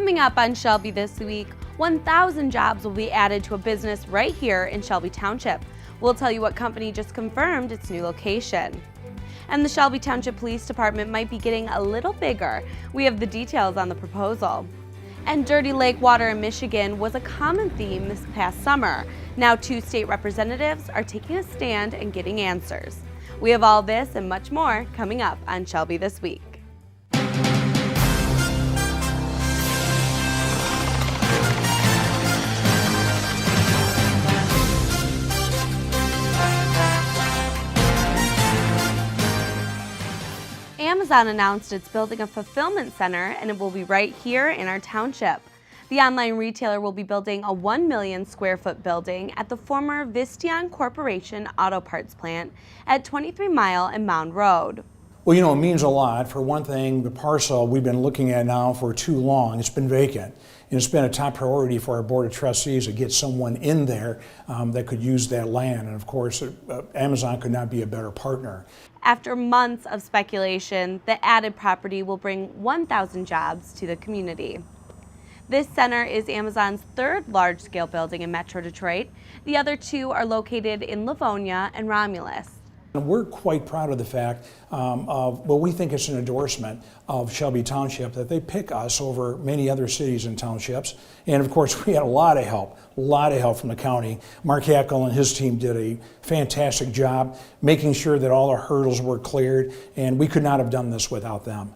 Coming up on Shelby this week, 1,000 jobs will be added to a business right here in Shelby Township. We'll tell you what company just confirmed its new location. And the Shelby Township Police Department might be getting a little bigger. We have the details on the proposal. And dirty lake water in Michigan was a common theme this past summer. Now 2 state representatives are taking a stand and getting answers. We have all this and much more coming up on Shelby this week. Amazon announced it's building a fulfillment center, and it will be right here in our township. The online retailer will be building a 1 million square foot building at the former Visteon Corporation auto parts plant at 23 Mile and Mound Road. Well, you know, it means a lot. For one thing, the parcel we've been looking at now for too long, it's been vacant. And it's been a top priority for our Board of Trustees to get someone in there that could use that land. And of course, Amazon could not be a better partner. After months of speculation, the added property will bring 1,000 jobs to the community. This center is Amazon's 3rd large-scale building in Metro Detroit. The other 2 are located in Livonia and Romulus. We're quite proud of the fact of, well, we think it's an endorsement of Shelby Township that they pick us over many other cities and townships. And of course, we had a lot of help from the county. Mark Hackel and his team did a fantastic job making sure that all the hurdles were cleared, and we could not have done this without them.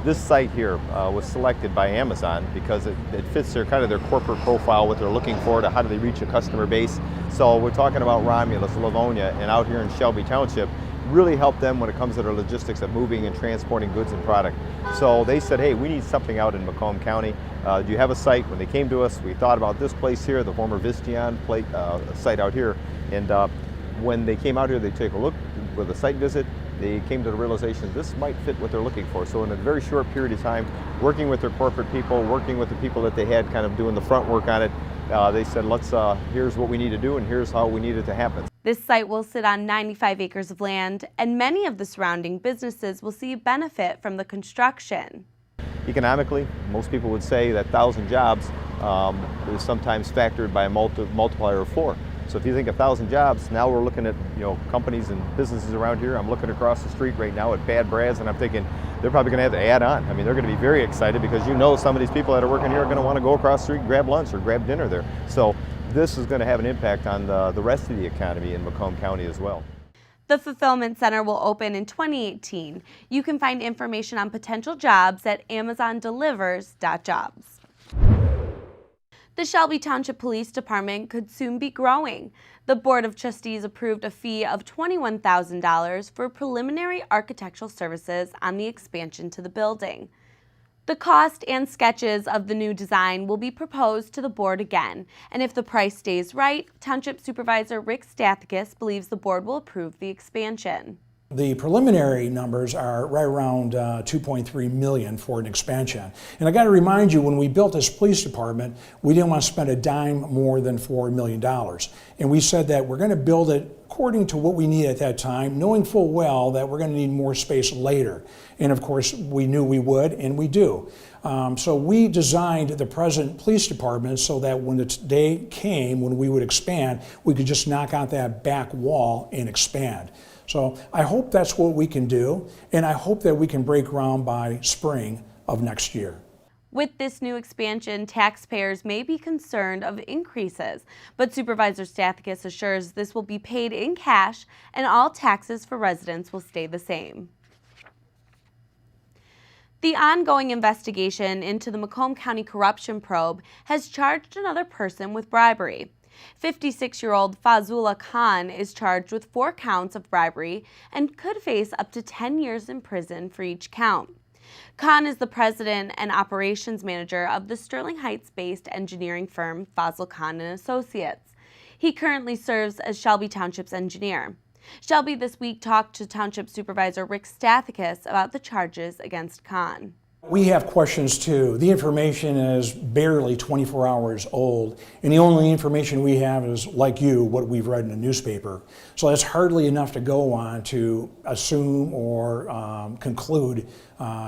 This site here was selected by Amazon because it fits their kind of their corporate profile, what they're looking for, to how do they reach a customer base. So we're talking about Romulus, Livonia, and out here in Shelby Township, really help them when it comes to their logistics of moving and transporting goods and product. So they said, hey, we need something out in Macomb County. Do you have a site? When they came to us, we thought about this place here, the former Visteon site out here. And when they came out here, they took a look with a site visit. They came to the realization this might fit what they're looking for. So in a very short period of time, working with their corporate people, working with the people that they had kind of doing the front work on it, they said, here's what we need to do and here's how we need it to happen. This site will sit on 95 acres of land, and many of the surrounding businesses will see benefit from the construction. Economically, most people would say that 1,000 jobs is sometimes factored by a multiplier of 4. So if you think 1,000 jobs, now we're looking at companies and businesses around here. I'm looking across the street right now at Bad Brad's, and I'm thinking they're probably going to have to add on. I mean, they're going to be very excited because some of these people that are working here are going to want to go across the street and grab lunch or grab dinner there. So this is going to have an impact on the rest of the economy in Macomb County as well. The Fulfillment Center will open in 2018. You can find information on potential jobs at amazondelivers.jobs. The Shelby Township Police Department could soon be growing. The Board of Trustees approved a fee of $21,000 for preliminary architectural services on the expansion to the building. The cost and sketches of the new design will be proposed to the board again, and if the price stays right, Township Supervisor Rick Stathakis believes the board will approve the expansion. The preliminary numbers are right around $2.3 million for an expansion. And I got to remind you, when we built this police department, we didn't want to spend a dime more than $4 million. And we said that we're going to build it according to what we need at that time, knowing full well that we're going to need more space later. And of course, we knew we would, and we do. So we designed the present police department so that when the day came when we would expand, we could just knock out that back wall and expand. So I hope that's what we can do, and I hope that we can break ground by spring of next year. With this new expansion, taxpayers may be concerned of increases, but Supervisor Stathakis assures this will be paid in cash and all taxes for residents will stay the same. The ongoing investigation into the Macomb County corruption probe has charged another person with bribery. 56-year-old Fazullah Khan is charged with 4 counts of bribery and could face up to 10 years in prison for each count. Khan is the president and operations manager of the Sterling Heights-based engineering firm Fazl Khan & Associates. He currently serves as Shelby Township's engineer. Shelby this week talked to Township Supervisor Rick Stathakis about the charges against Khan. We have questions too. The information is barely 24 hours old, and the only information we have is, like you, what we've read in the newspaper. So that's hardly enough to go on to assume or conclude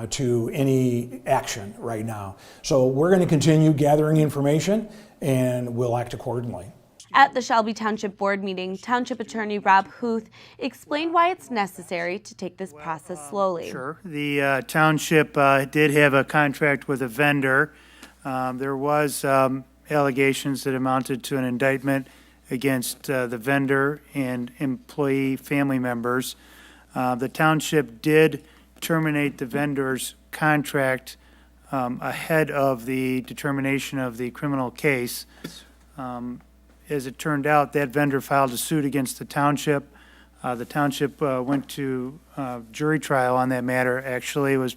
to any action right now. So we're going to continue gathering information, and we'll act accordingly. At the Shelby Township Board meeting, Township Attorney Rob Huth explained why it's necessary to take this process slowly. Sure. The township did have a contract with a vendor. There was allegations that amounted to an indictment against the vendor and employee family members. The township did terminate the vendor's contract ahead of the determination of the criminal case. As it turned out, that vendor filed a suit against the township. The township went to jury trial on that matter. Actually, it was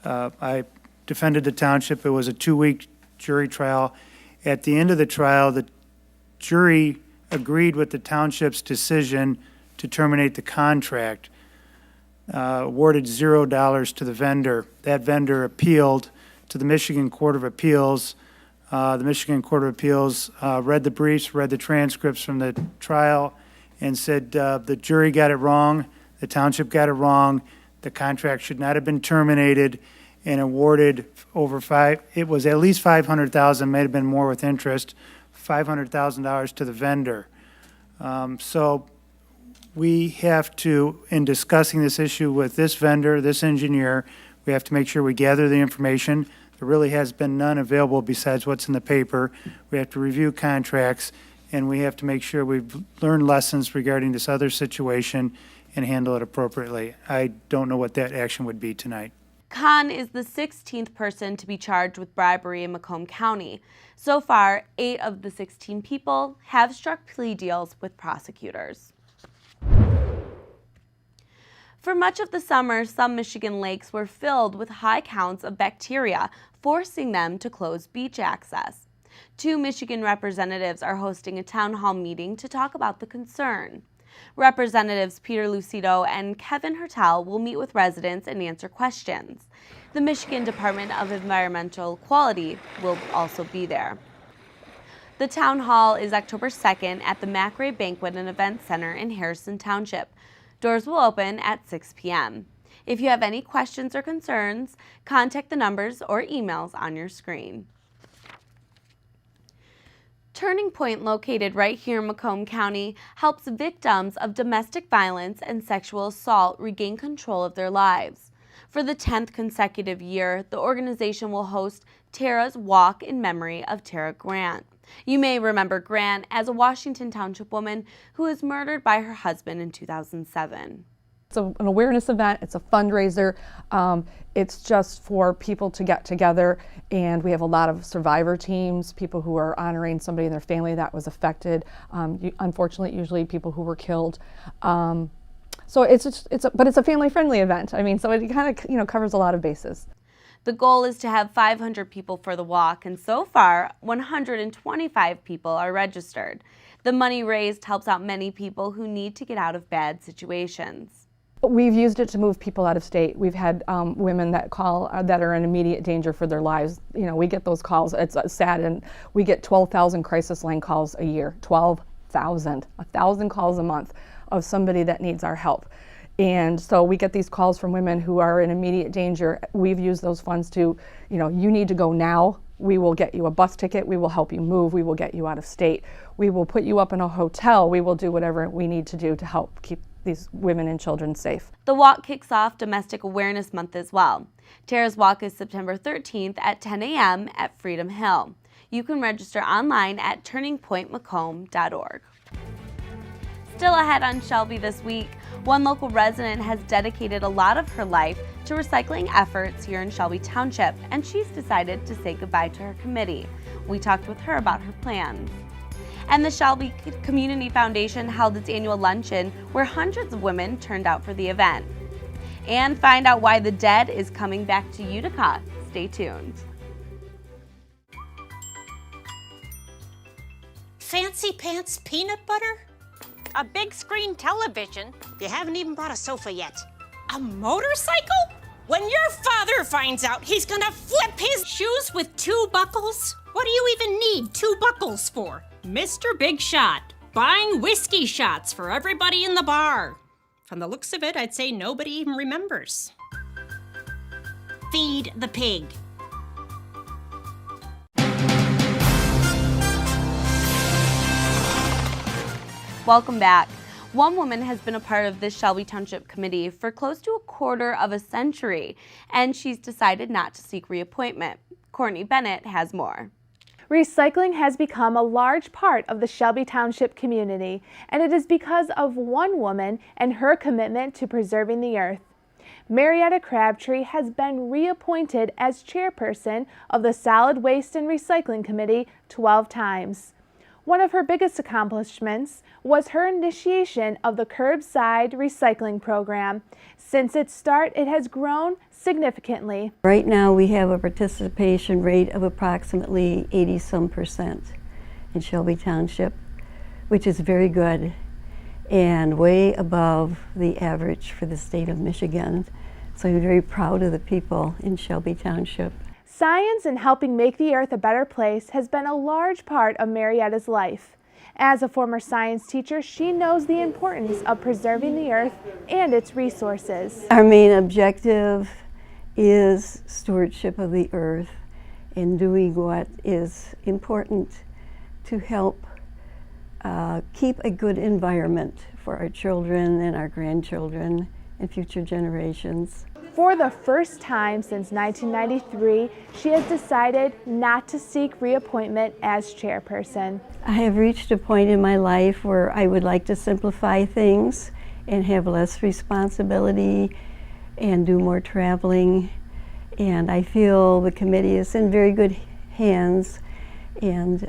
I defended the township. It was a 2-week jury trial. At the end of the trial, the jury agreed with the township's decision to terminate the contract, awarded $0 to the vendor. That vendor appealed to the Michigan Court of Appeals. The Michigan Court of Appeals read the briefs, read the transcripts from the trial, and said the jury got it wrong, the township got it wrong, the contract should not have been terminated, and awarded it was at least $500,000, may have been more with interest, $500,000 to the vendor. So we have to, in discussing this issue with this vendor, this engineer, we have to make sure we gather the information. There really has been none available besides what's in the paper. We have to review contracts, and we have to make sure we've learned lessons regarding this other situation and handle it appropriately. I don't know what that action would be tonight. Khan is the 16th person to be charged with bribery in Macomb County. So far, 8 of the 16 people have struck plea deals with prosecutors. For much of the summer, some Michigan lakes were filled with high counts of bacteria, forcing them to close beach access. 2 Michigan representatives are hosting a town hall meeting to talk about the concern. Representatives Peter Lucido and Kevin Hertel will meet with residents and answer questions. The Michigan Department of Environmental Quality will also be there. The town hall is October 2nd at the McRae Banquet and Event Center in Harrison Township. Doors will open at 6 p.m. If you have any questions or concerns, contact the numbers or emails on your screen. Turning Point, located right here in Macomb County, helps victims of domestic violence and sexual assault regain control of their lives. For the 10th consecutive year, the organization will host Tara's Walk in memory of Tara Grant. You may remember Grant as a Washington Township woman who was murdered by her husband in 2007. It's an awareness event, it's a fundraiser, it's just for people to get together, and we have a lot of survivor teams, people who are honoring somebody in their family that was affected, unfortunately usually people who were killed. So it's a family-friendly event. I mean, so it kind of covers a lot of bases. The goal is to have 500 people for the walk, and so far, 125 people are registered. The money raised helps out many people who need to get out of bad situations. We've used it to move people out of state. We've had women that call that are in immediate danger for their lives. We get those calls. It's sad, and we get 12,000 crisis line calls a year. 12,000, 1,000 calls a month of somebody that needs our help. And so we get these calls from women who are in immediate danger. We've used those funds to, you need to go now. We will get you a bus ticket. We will help you move. We will get you out of state. We will put you up in a hotel. We will do whatever we need to do to help keep these women and children safe. The walk kicks off Domestic Awareness Month as well. Tara's Walk is September 13th at 10 a.m. at Freedom Hill. You can register online at turningpointmacomb.org. Still ahead on Shelby this week, one local resident has dedicated a lot of her life to recycling efforts here in Shelby Township, and she's decided to say goodbye to her committee. We talked with her about her plans. And the Shelby Community Foundation held its annual luncheon where hundreds of women turned out for the event. And find out why the dead is coming back to Utica. Stay tuned. Fancy pants peanut butter? A big screen television. You haven't even bought a sofa yet. A motorcycle? When your father finds out, he's gonna flip his shoes with 2 buckles. What do you even need 2 buckles for? Mr. Big Shot, buying whiskey shots for everybody in the bar. From the looks of it, I'd say nobody even remembers. Feed the pig. Welcome back. One woman has been a part of this Shelby Township Committee for close to a quarter of a century, and she's decided not to seek reappointment. Courtney Bennett has more. Recycling has become a large part of the Shelby Township community, and it is because of one woman and her commitment to preserving the earth. Marietta Crabtree has been reappointed as chairperson of the Solid Waste and Recycling Committee 12 times. One of her biggest accomplishments was her initiation of the curbside recycling program. Since its start, it has grown significantly. Right now we have a participation rate of approximately 80-some% in Shelby Township, which is very good and way above the average for the state of Michigan. So I'm very proud of the people in Shelby Township. Science and helping make the earth a better place has been a large part of Marietta's life. As a former science teacher, she knows the importance of preserving the earth and its resources. Our main objective is stewardship of the earth and doing what is important to help keep a good environment for our children and our grandchildren and future generations. For the first time since 1993, she has decided not to seek reappointment as chairperson. I have reached a point in my life where I would like to simplify things and have less responsibility and do more traveling. And I feel the committee is in very good hands. And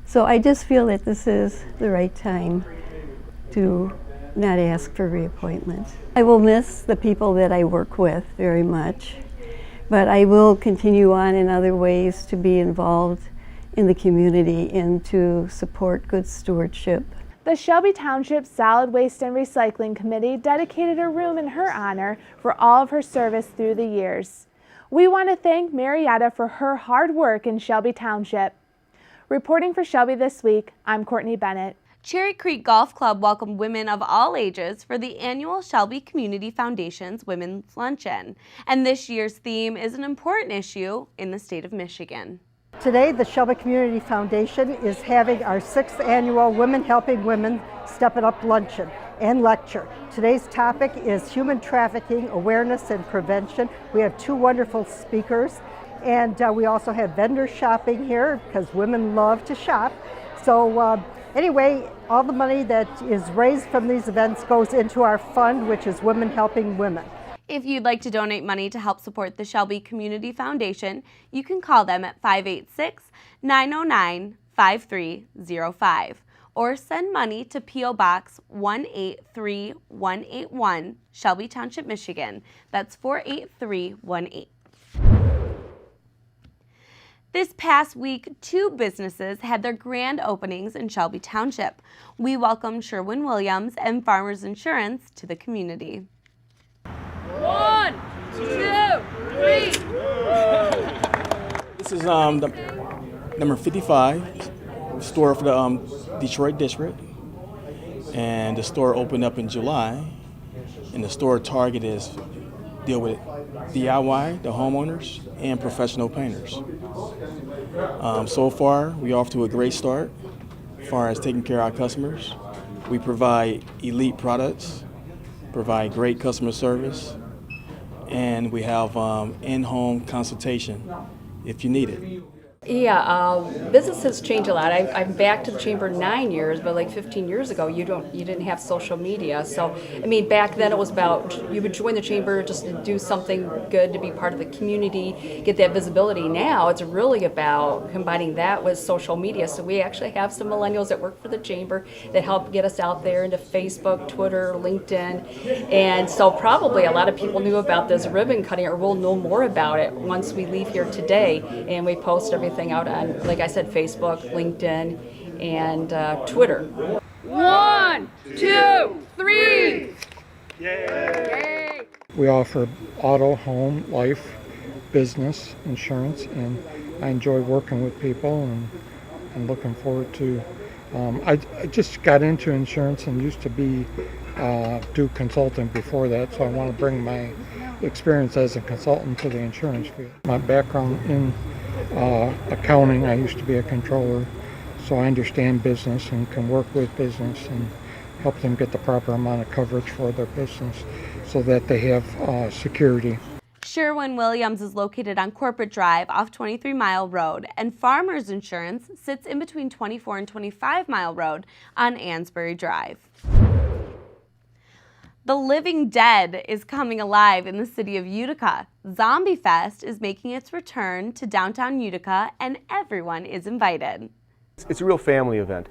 so I just feel that this is the right time to not ask for reappointment. I will miss the people that I work with very much, but I will continue on in other ways to be involved in the community and to support good stewardship. The Shelby Township Solid Waste and Recycling Committee dedicated a room in her honor for all of her service through the years. We want to thank Marietta for her hard work in Shelby Township. Reporting for Shelby This Week, I'm Courtney Bennett. Cherry Creek Golf Club welcomed women of all ages for the annual Shelby Community Foundation's Women's Luncheon. And this year's theme is an important issue in the state of Michigan. Today, the Shelby Community Foundation is having our 6th annual Women Helping Women Step It Up Luncheon and Lecture. Today's topic is human trafficking awareness and prevention. We have 2 wonderful speakers, and we also have vendor shopping here because women love to shop. So anyway, all the money that is raised from these events goes into our fund, which is Women Helping Women. If you'd like to donate money to help support the Shelby Community Foundation, you can call them at 586-909-5305 or send money to P.O. Box 183181, Shelby Township, Michigan. That's 48318. This past week, 2 businesses had their grand openings in Shelby Township. We welcomed Sherwin-Williams and Farmers Insurance to the community. 1, 2, 3. This is the number 55 store for the Detroit district, and the store opened up in July, and the store target is deal with DIY, the homeowners, and professional painters. So far, we're off to a great start as far as taking care of our customers. We provide elite products, provide great customer service, and we have in-home consultation if you need it. Yeah, business has changed a lot. I'm back to the chamber 9 years, but like 15 years ago, you didn't have social media. So I mean, back then it was about you would join the chamber just to do something good, to be part of the community, get that visibility. Now it's really about combining that with social media. So we actually have some millennials that work for the chamber that help get us out there into Facebook, Twitter, LinkedIn, and so probably a lot of people knew about this ribbon cutting, or will know more about it once we leave here today, and we post everything out on, like I said, Facebook, LinkedIn, and Twitter. 1, 2, 3. Yay! We offer auto, home, life, business insurance, and I enjoy working with people and looking forward to. I just got into insurance and used to do consulting before that, so I want to bring my experience as a consultant to the insurance field. My background in accounting, I used to be a controller, so I understand business and can work with business and help them get the proper amount of coverage for their business so that they have security. Sherwin-Williams is located on Corporate Drive off 23 Mile Road, and Farmers Insurance sits in between 24 and 25 Mile Road on Ansbury Drive. The Living Dead is coming alive in the city of Utica. Zombie Fest is making its return to downtown Utica, and everyone is invited. It's a real family event.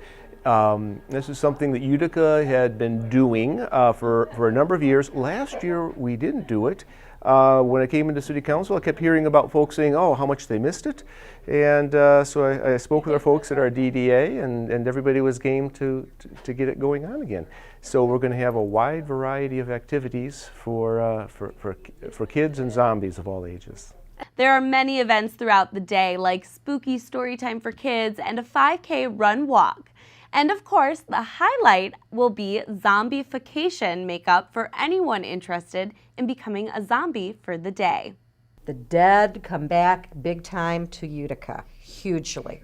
This is something that Utica had been doing for a number of years. Last year we didn't do it. When I came into City Council, I kept hearing about folks saying, oh, how much they missed it. And so I spoke with our folks at our DDA, and everybody was game to get it going on again. So we're going to have a wide variety of activities for kids and zombies of all ages. There are many events throughout the day, like spooky story time for kids and a 5K run walk. And of course, the highlight will be zombification makeup for anyone interested in becoming a zombie for the day. The dead come back big time to Utica, hugely.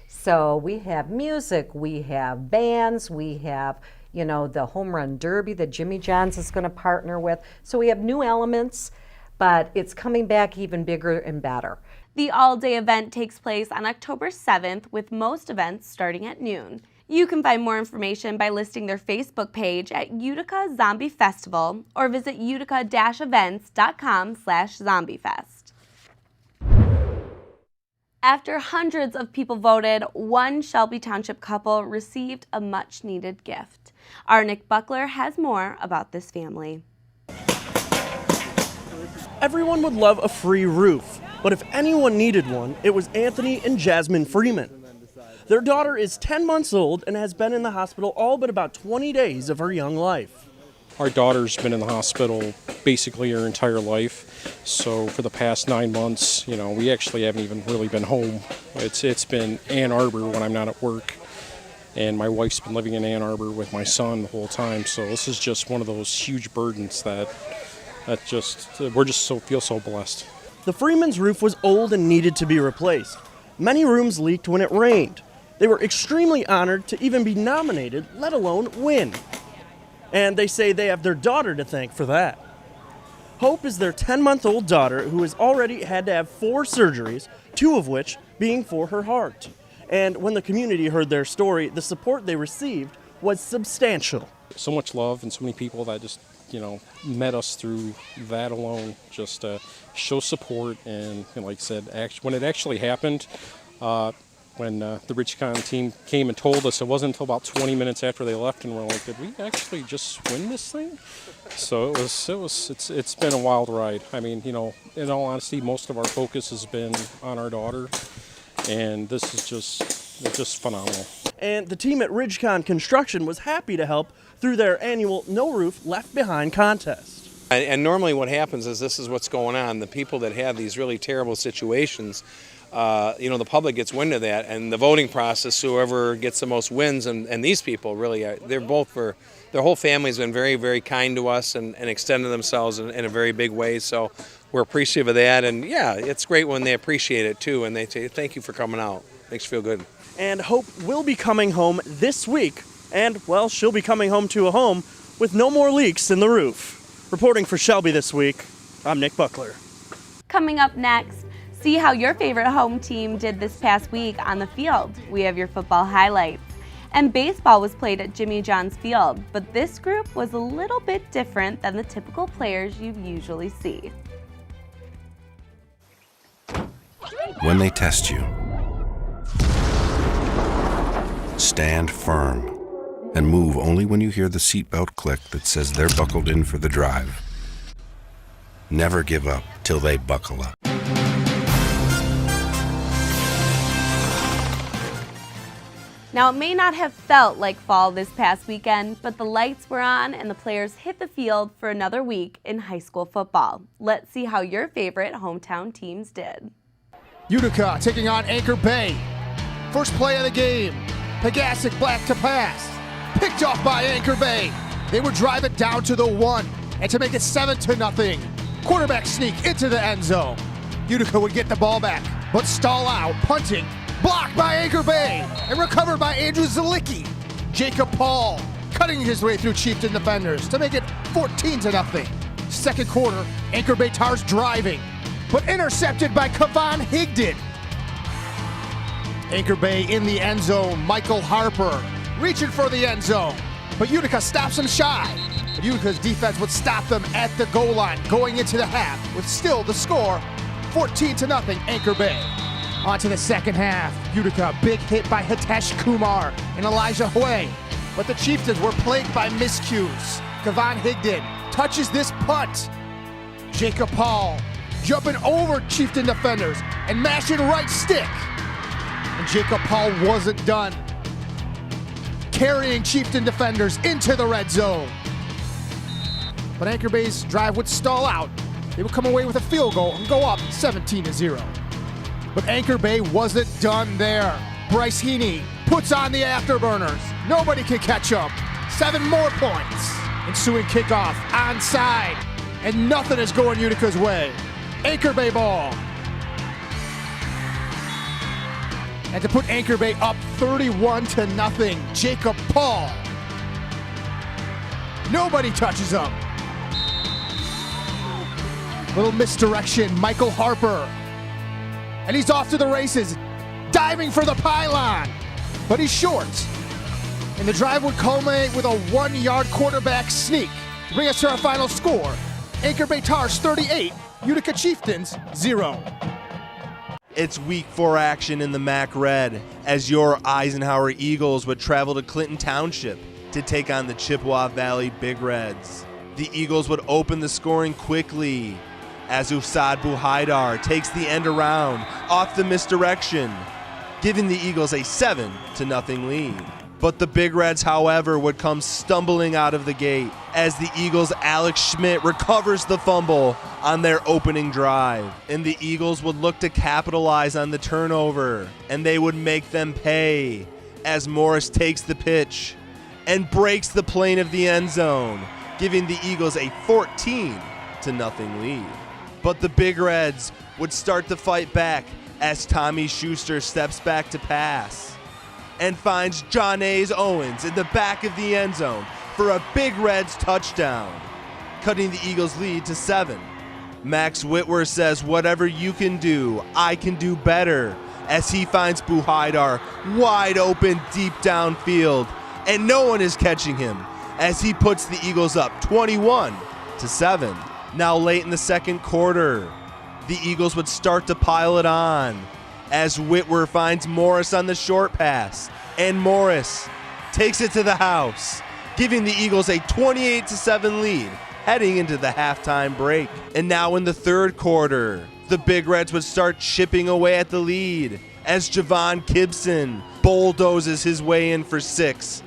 So we have music, we have bands, we have, the Home Run Derby that Jimmy John's is going to partner with. So we have new elements, but it's coming back even bigger and better. The all-day event takes place on October 7th, with most events starting at noon. You can find more information by listing their Facebook page at Utica Zombie Festival or visit utica-events.com/zombiefest. After hundreds of people voted, one Shelby Township couple received a much-needed gift. Our Nick Buckler has more about this family. Everyone would love a free roof, but if anyone needed one, it was Anthony and Jasmine Freeman. Their daughter is 10 months old and has been in the hospital all but about 20 days of her young life. Our daughter's been in the hospital basically her entire life. So for the past 9 months, we actually haven't even really been home. It's been Ann Arbor when I'm not at work. And my wife's been living in Ann Arbor with my son the whole time. So this is just one of those huge burdens that feel so blessed. The Freeman's roof was old and needed to be replaced. Many rooms leaked when it rained. They were extremely honored to even be nominated, let alone win. And they say they have their daughter to thank for that. Hope is their 10-month-old daughter who has already had to have 4 surgeries, 2 of which being for her heart. And when the community heard their story, the support they received was substantial. So much love and so many people that just, met us through that alone, just show support. And like I said, when it actually happened, when the RidgeCon team came and told us, it wasn't until about 20 minutes after they left, and we're like, did we actually just win this thing? So it's been a wild ride. I mean, in all honesty, most of our focus has been on our daughter, and this is just phenomenal. And the team at RidgeCon Construction was happy to help through their annual No Roof Left Behind contest. And normally what happens is this is what's going on. The people that have these really terrible situations, the public gets wind of that, and the voting process, whoever gets the most wins, and these people really, their whole family's been very, very kind to us and extended themselves in a very big way, so we're appreciative of that, and yeah, it's great when they appreciate it too, and they say, thank you for coming out, makes you feel good. And Hope will be coming home this week, and, well, she'll be coming home to a home with no more leaks in the roof. Reporting for Shelby this week, I'm Nick Buckler. Coming up next, see how your favorite home team did this past week on the field. We have your football highlights. And baseball was played at Jimmy John's Field, but this group was a little bit different than the typical players you usually see. When they test you, stand firm and move only when you hear the seatbelt click that says they're buckled in for the drive. Never give up till they buckle up. Now, it may not have felt like fall this past weekend, but the lights were on and the players hit the field for another week in high school football. Let's see how your favorite hometown teams did. Utica taking on Anchor Bay. First play of the game. Pegasic black to pass. Picked off by Anchor Bay. They would drive it down to the 1 and to make it 7-0. Quarterback sneak into the end zone. Utica would get the ball back, but stall out, punting. Blocked by Anchor Bay and recovered by Andrew Zalicki. Jacob Paul cutting his way through Chieftain defenders to make it 14-0. Second quarter, Anchor Bay Tars driving, but intercepted by Kavan Higdon. Anchor Bay in the end zone. Michael Harper reaching for the end zone, but Utica stops him shy. Utica's defense would stop them at the goal line going into the half with still the score 14-0 Anchor Bay. On to the second half. Utica, big hit by Hitesh Kumar and Elijah Huey. But the Chieftains were plagued by miscues. Kavan Higdon touches this punt. Jacob Paul jumping over Chieftain defenders and mashing right stick. And Jacob Paul wasn't done. Carrying Chieftain defenders into the red zone. But Anchor Bay's drive would stall out. They would come away with a field goal and go up 17-0. But Anchor Bay wasn't done there. Bryce Heaney puts on the afterburners. Nobody can catch up. 7 more points. Ensuing kickoff onside. And nothing is going Utica's way. Anchor Bay ball. And to put Anchor Bay up 31-0, Jacob Paul. Nobody touches him. Little misdirection, Michael Harper. And he's off to the races, diving for the pylon, but he's short. And the drive would culminate with a 1-yard quarterback sneak to bring us to our final score. Anchor Bay Tars 38, Utica Chieftains 0. It's week 4 action in the MAC Red as your Eisenhower Eagles would travel to Clinton Township to take on the Chippewa Valley Big Reds. The Eagles would open the scoring quickly as Usad Buhaidar takes the end around off the misdirection, giving the Eagles a 7-0 lead. But the Big Reds, however, would come stumbling out of the gate as the Eagles' Alex Schmidt recovers the fumble on their opening drive. And the Eagles would look to capitalize on the turnover, and they would make them pay as Morris takes the pitch and breaks the plane of the end zone, giving the Eagles a 14-0 lead. But the Big Reds would start to fight back as Tommy Schuster steps back to pass and finds Johnnaze Owens in the back of the end zone for a Big Reds touchdown, cutting the Eagles' lead to 7. Max Whitworth says, "Whatever you can do, I can do better," as he finds Buhaidar wide open deep downfield, and no one is catching him as he puts the Eagles up 21-7. Now late in the second quarter, the Eagles would start to pile it on as Whitworth finds Morris on the short pass, and Morris takes it to the house, giving the Eagles a 28-7 lead heading into the halftime break. And now in the third quarter, the Big Reds would start chipping away at the lead as Javon Gibson bulldozes his way in for 6,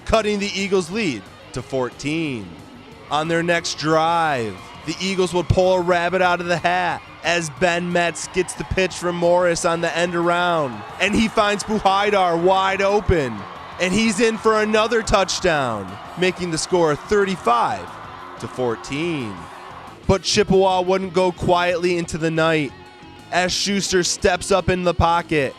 cutting the Eagles' lead to 14. On their next drive, the Eagles would pull a rabbit out of the hat as Ben Metz gets the pitch from Morris on the end around, and he finds Buhaidar wide open, and he's in for another touchdown, making the score 35-14. But Chippewa wouldn't go quietly into the night as Schuster steps up in the pocket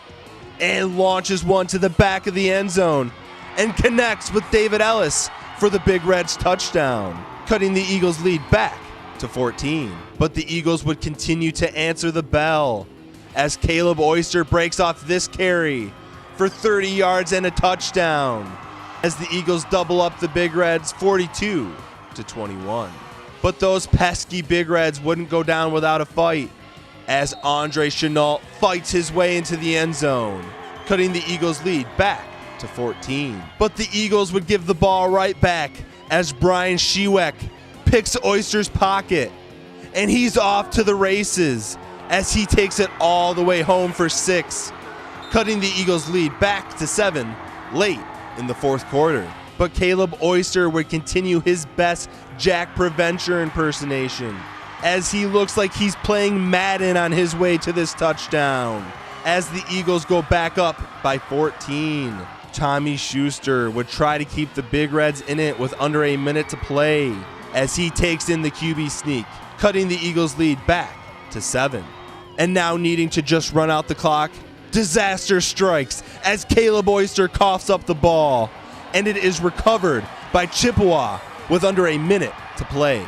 and launches one to the back of the end zone and connects with David Ellis for the Big Reds touchdown, cutting the Eagles' lead back to 14. But the Eagles would continue to answer the bell as Caleb Oyster breaks off this carry for 30 yards and a touchdown as the Eagles double up the Big Reds 42-21. But those pesky Big Reds wouldn't go down without a fight as Andre Chenault fights his way into the end zone, cutting the Eagles' lead back to 14. But the Eagles would give the ball right back as Brian Sheweck picks Oyster's pocket, and he's off to the races as he takes it all the way home for 6, cutting the Eagles' lead back to 7 late in the fourth quarter. But Caleb Oyster would continue his best Jack Preventure impersonation as he looks like he's playing Madden on his way to this touchdown. As the Eagles go back up by 14, Tommy Schuster would try to keep the Big Reds in it with under a minute to play as he takes in the QB sneak, cutting the Eagles' lead back to 7. And now needing to just run out the clock, disaster strikes as Caleb Oyster coughs up the ball, and it is recovered by Chippewa with under a minute to play.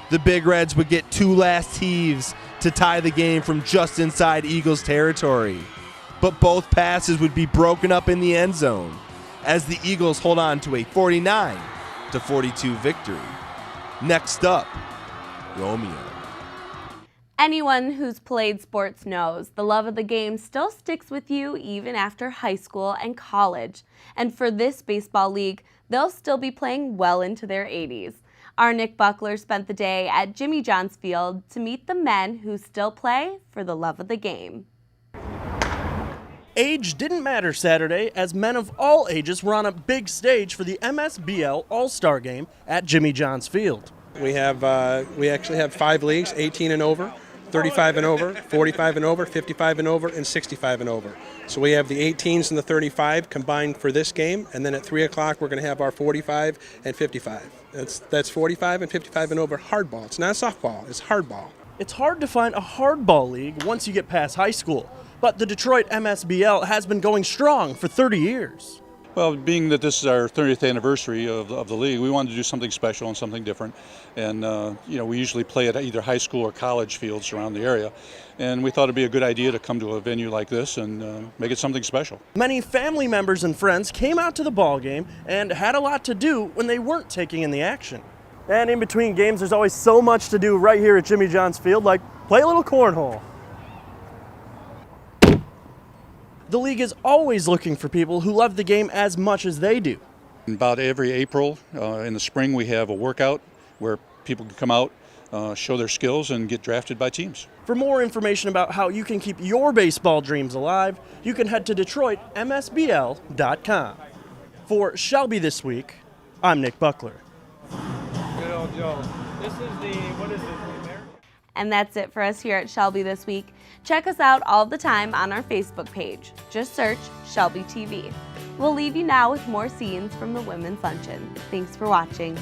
The Big Reds would get 2 last heaves to tie the game from just inside Eagles territory. But both passes would be broken up in the end zone as the Eagles hold on to a 49-42 victory. Next up, Romeo. Anyone who's played sports knows the love of the game still sticks with you even after high school and college. And for this baseball league, they'll still be playing well into their 80s. Our Nick Buckler spent the day at Jimmy John's Field to meet the men who still play for the love of the game. Age didn't matter Saturday as men of all ages were on a big stage for the MSBL All-Star Game at Jimmy John's Field. We actually have 5 leagues, 18 and over, 35 and over, 45 and over, 55 and over, and 65 and over. So we have the 18s and the 35 combined for this game, and then at 3 o'clock we're going to have our 45 and 55. That's 45 and 55 and over hardball. It's not softball, it's hardball. It's hard to find a hardball league once you get past high school, but the Detroit MSBL has been going strong for 30 years. Well, being that this is our 30th anniversary of the league, we wanted to do something special and something different. And, we usually play at either high school or college fields around the area. And we thought it'd be a good idea to come to a venue like this and make it something special. Many family members and friends came out to the ball game and had a lot to do when they weren't taking in the action. And in between games, there's always so much to do right here at Jimmy John's Field, like play a little cornhole. The league is always looking for people who love the game as much as they do. About every April in the spring, we have a workout where people can come out, show their skills, and get drafted by teams. For more information about how you can keep your baseball dreams alive, you can head to DetroitMSBL.com. For Shelby This Week, I'm Nick Buckler. Good old Joe. This is what is it? And that's it for us here at Shelby This Week. Check us out all the time on our Facebook page. Just search Shelby TV. We'll leave you now with more scenes from the Women's Luncheon. Thanks for watching.